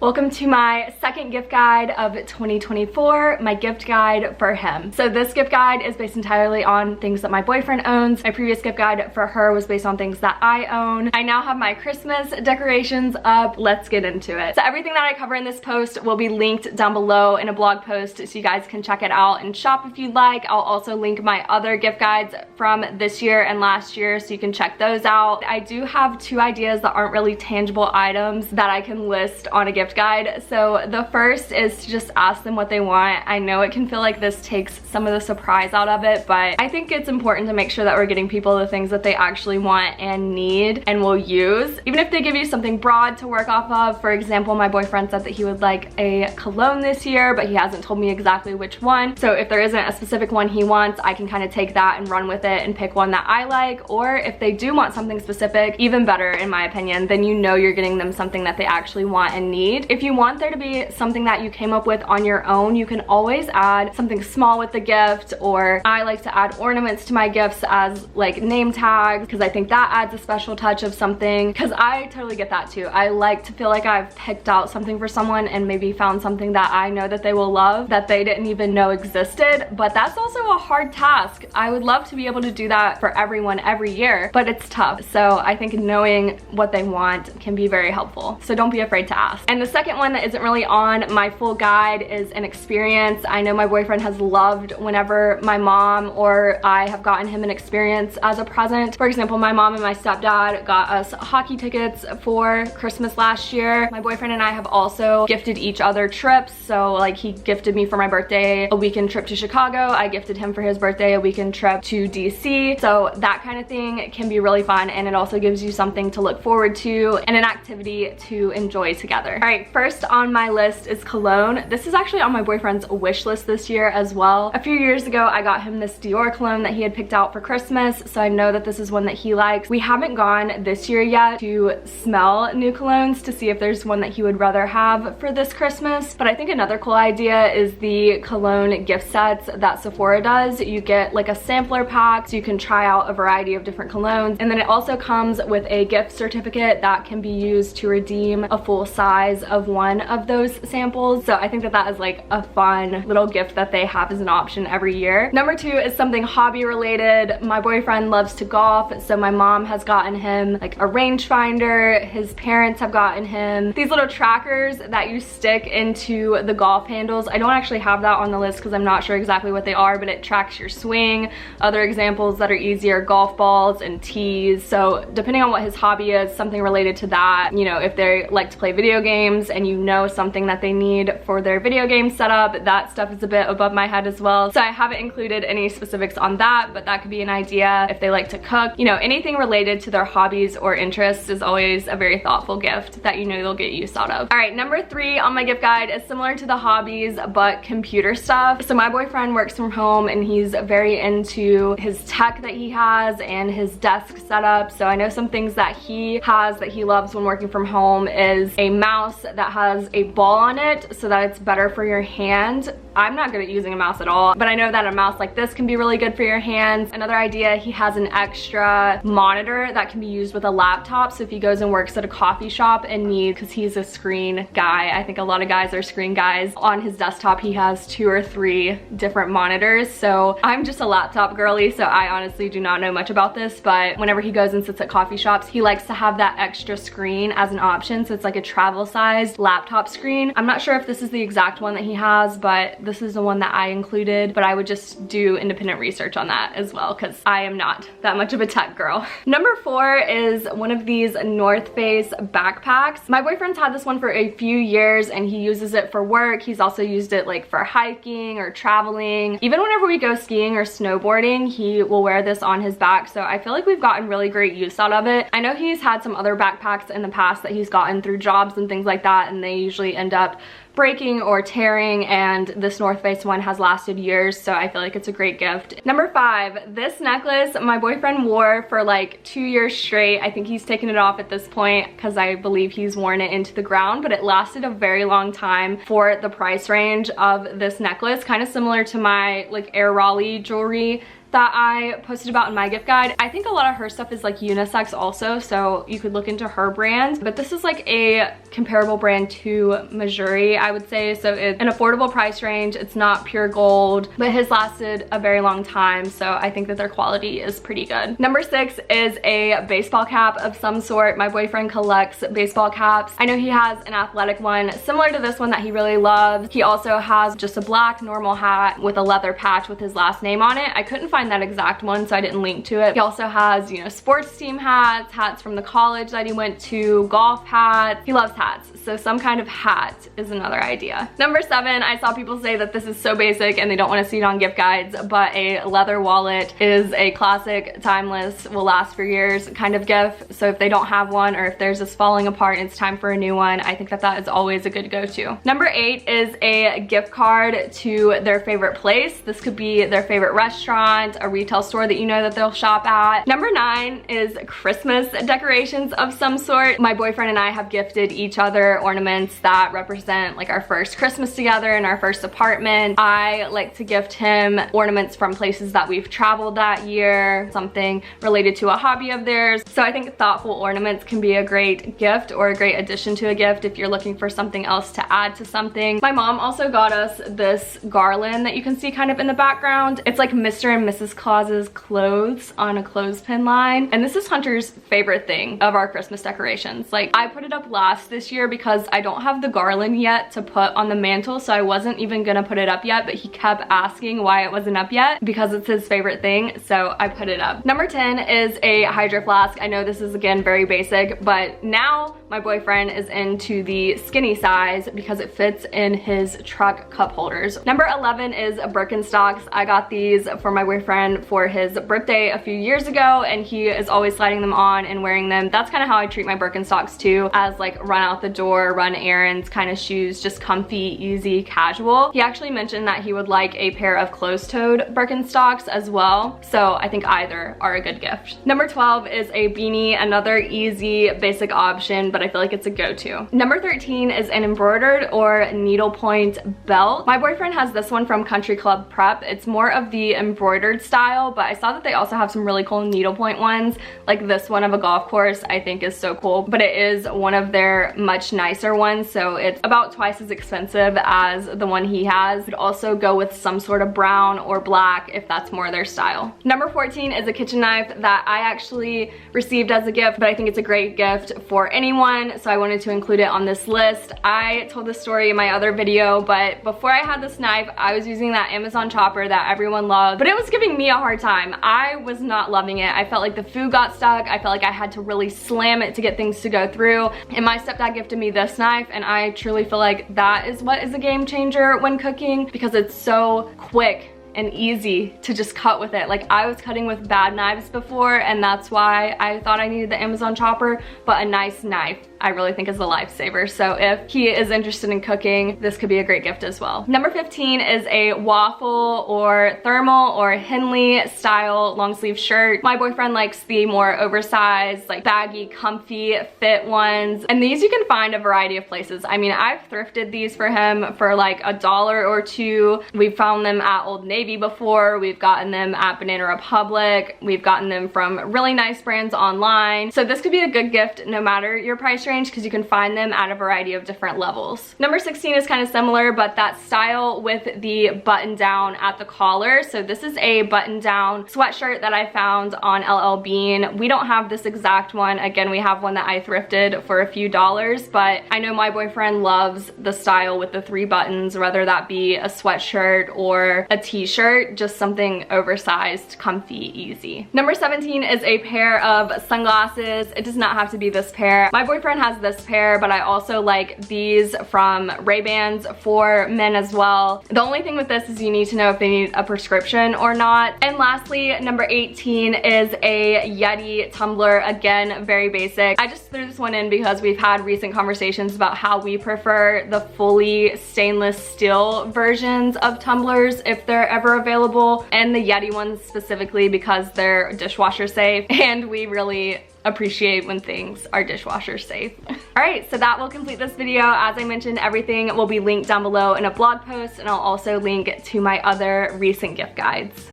Welcome to my second gift guide of 2024, my gift guide for him. So this gift guide is based entirely on things that my boyfriend owns. My previous gift guide for her was based on things that I own. I now have my Christmas decorations up. Let's get into it. So everything that I cover in this post will be linked down below in a blog post so you guys can check it out and shop if you'd like. I'll also link my other gift guides from this year and last year so you can check those out. I do have two ideas that aren't really tangible items that I can list on a gift guide. So the first is to just ask them what they want. I know it can feel like this takes some of the surprise out of it, but I think it's important to make sure that we're getting people the things that they actually want and need and will use. Even if they give you something broad to work off of. For example, my boyfriend said that he would like a cologne this year, but he hasn't told me exactly which one. So if there isn't a specific one he wants, I can kind of take that and run with it and pick one that I like. Or if they do want something specific, even better in my opinion, then you know you're getting them something that they actually want and need. If you want there to be something that you came up with on your own, you can always add something small with the gift, or I like to add ornaments to my gifts as like name tags because I think that adds a special touch of something, because I totally get that too. I like to feel like I've picked out something for someone and maybe found something that I know that they will love that they didn't even know existed, but that's also a hard task. I would love to be able to do that for everyone every year, but it's tough. So I think knowing what they want can be very helpful. So don't be afraid to ask. And the second one that isn't really on my full guide is an experience. I know my boyfriend has loved whenever my mom or I have gotten him an experience as a present. For example, my mom and my stepdad got us hockey tickets for Christmas last year. My boyfriend and I have also gifted each other trips. So like he gifted me for my birthday a weekend trip to Chicago. I gifted him for his birthday a weekend trip to DC. So that kind of thing can be really fun, and it also gives you something to look forward to and an activity to enjoy together. All right, first on my list is cologne. This is actually on my boyfriend's wish list this year as well. A few years ago, I got him this Dior cologne that he had picked out for Christmas, so I know that this is one that he likes. We haven't gone this year yet to smell new colognes to see if there's one that he would rather have for this Christmas, but I think another cool idea is the cologne gift sets that Sephora does. You get like a sampler pack so you can try out a variety of different colognes, and then it also comes with a gift certificate that can be used to redeem a full size of one of those samples. So I think that that is like a fun little gift that they have as an option every year. Number two is something hobby related. My boyfriend loves to golf, so my mom has gotten him like a rangefinder. His parents have gotten him these little trackers that you stick into the golf handles. I don't actually have that on the list because I'm not sure exactly what they are, but it tracks your swing. Other examples that are easier, golf balls and tees. So depending on what his hobby is, something related to that, you know, if they like to play video games and you know something that they need for their video game setup, that stuff is a bit above my head as well. So I haven't included any specifics on that, but that could be an idea. If they like to cook, you know, anything related to their hobbies or interests is always a very thoughtful gift that you know they'll get use out of. All right, number three on my gift guide is similar to the hobbies, but computer stuff. So my boyfriend works from home and he's very into his tech that he has and his desk setup. So I know some things that he has that he loves when working from home is a mouse that has a ball on it so that it's better for your hand. I'm not good at using a mouse at all, but I know that a mouse like this can be really good for your hands. Another idea, he has an extra monitor that can be used with a laptop. So if he goes and works at a coffee shop and needs, because he's a screen guy, I think a lot of guys are screen guys, on his desktop he has 2 or 3 different monitors. So I'm just a laptop girly, so I honestly do not know much about this, but whenever he goes and sits at coffee shops, he likes to have that extra screen as an option. So it's like a travel sized laptop screen. I'm not sure if this is the exact one that he has, but this is the one that I included, but I would just do independent research on that as well because I am not that much of a tech girl. Number 4 is one of these North Face backpacks. My boyfriend's had this one for a few years and he uses it for work. He's also used it like for hiking or traveling. Even whenever we go skiing or snowboarding, he will wear this on his back. So I feel like we've gotten really great use out of it. I know he's had some other backpacks in the past that he's gotten through jobs and things like that, and they usually end up breaking or tearing, and this North Face one has lasted years, so I feel like it's a great gift. Number 5, this necklace my boyfriend wore for like 2 years straight. I think he's taken it off at this point because I believe he's worn it into the ground, but it lasted a very long time for the price range of this necklace, kind of similar to my like Air Raleigh jewelry that I posted about in my gift guide. I think a lot of her stuff is like unisex also, so you could look into her brand, but this is like a comparable brand to Missouri, I would say. So it's an affordable price range. It's not pure gold, but has lasted a very long time, so I think that their quality is pretty good. Number 6 is a baseball cap of some sort. My boyfriend collects baseball caps. I know he has an athletic one similar to this one that he really loves. He also has just a black normal hat with a leather patch with his last name on it. I couldn't find that exact one, so I didn't link to it. He also has, you know, sports team hats, hats from the college that he went to, golf hats. He loves hats, so some kind of hat is another idea. Number 7, I saw people say that this is so basic and they don't want to see it on gift guides, but a leather wallet is a classic, timeless, will last for years kind of gift. So if they don't have one, or if theirs is falling apart and it's time for a new one, I think that that is always a good go-to. Number 8 is a gift card to their favorite place. This could be their favorite restaurant, a retail store that you know that they'll shop at. Number 9 is Christmas decorations of some sort. My boyfriend and I have gifted each other ornaments that represent like our first Christmas together in our first apartment. I like to gift him ornaments from places that we've traveled that year, something related to a hobby of theirs. So I think thoughtful ornaments can be a great gift or a great addition to a gift if you're looking for something else to add to something. My mom also got us this garland that you can see kind of in the background. It's like Mr. and Mrs. Claus's clothes on a clothespin line, and this is Hunter's favorite thing of our Christmas decorations. Like, I put it up last this year because I don't have the garland yet to put on the mantle, so I wasn't even gonna put it up yet, but he kept asking why it wasn't up yet because it's his favorite thing, so I put it up. Number 10 is a Hydra Flask. I know this is again very basic, but now my boyfriend is into the skinny size because it fits in his truck cup holders. Number 11 is Birkenstocks. I got these for my boyfriend for his birthday a few years ago, and he is always sliding them on and wearing them. That's kind of how I treat my Birkenstocks too, as like run out the door, run errands kind of shoes, just comfy, easy, casual. He actually mentioned that he would like a pair of closed-toed Birkenstocks as well, so I think either are a good gift. Number 12 is a beanie, another easy, basic option, but I feel like it's a go-to. Number 13 is an embroidered or needlepoint belt. My boyfriend has this one from Country Club Prep. It's more of the embroidered style, but I saw that they also have some really cool needlepoint ones, like this one of a golf course I think is so cool, but it is one of their much nicer ones, so it's about twice as expensive as the one he has. Could also go with some sort of brown or black if that's more their style. Number 14 is a kitchen knife that I actually received as a gift, but I think it's a great gift for anyone, so I wanted to include it on this list. I told this story in my other video, but before I had this knife, I was using that Amazon chopper that everyone loves, but it was giving me a hard time. I was not loving it. I felt like the food got stuck. I felt like I had to really slam it to get things to go through, and my stepdad gifted me this knife, and I truly feel like that is what is a game changer when cooking, because it's so quick and easy to just cut with it. Like, I was cutting with bad knives before, and that's why I thought I needed the Amazon chopper, but a nice knife I really think is a lifesaver. So if he is interested in cooking, this could be a great gift as well. Number 15 is a waffle or thermal or Henley style long sleeve shirt. My boyfriend likes the more oversized, like baggy, comfy fit ones. And these you can find a variety of places. I mean, I've thrifted these for him for like $1 or $2. We've found them at Old Navy before. We've gotten them at Banana Republic. We've gotten them from really nice brands online. So this could be a good gift no matter your price range, because you can find them at a variety of different levels. Number 16 is kind of similar, but that style with the button down at the collar. So this is a button down sweatshirt that I found on LL Bean. We don't have this exact one. Again, we have one that I thrifted for a few dollars, but I know my boyfriend loves the style with the 3 buttons, whether that be a sweatshirt or a t-shirt, just something oversized, comfy, easy. Number 17 is a pair of sunglasses. It does not have to be this pair. My boyfriend has this pair, but I also like these from Ray-Bans for men as well. The only thing with this is you need to know if they need a prescription or not. And lastly, number 18 is a Yeti Tumbler. Again, very basic. I just threw this one in because we've had recent conversations about how we prefer the fully stainless steel versions of tumblers if they're ever available, and the Yeti ones specifically because they're dishwasher safe, and we really appreciate when things are dishwasher safe. All right, so that will complete this video. As I mentioned, everything will be linked down below in a blog post, and I'll also link to my other recent gift guides.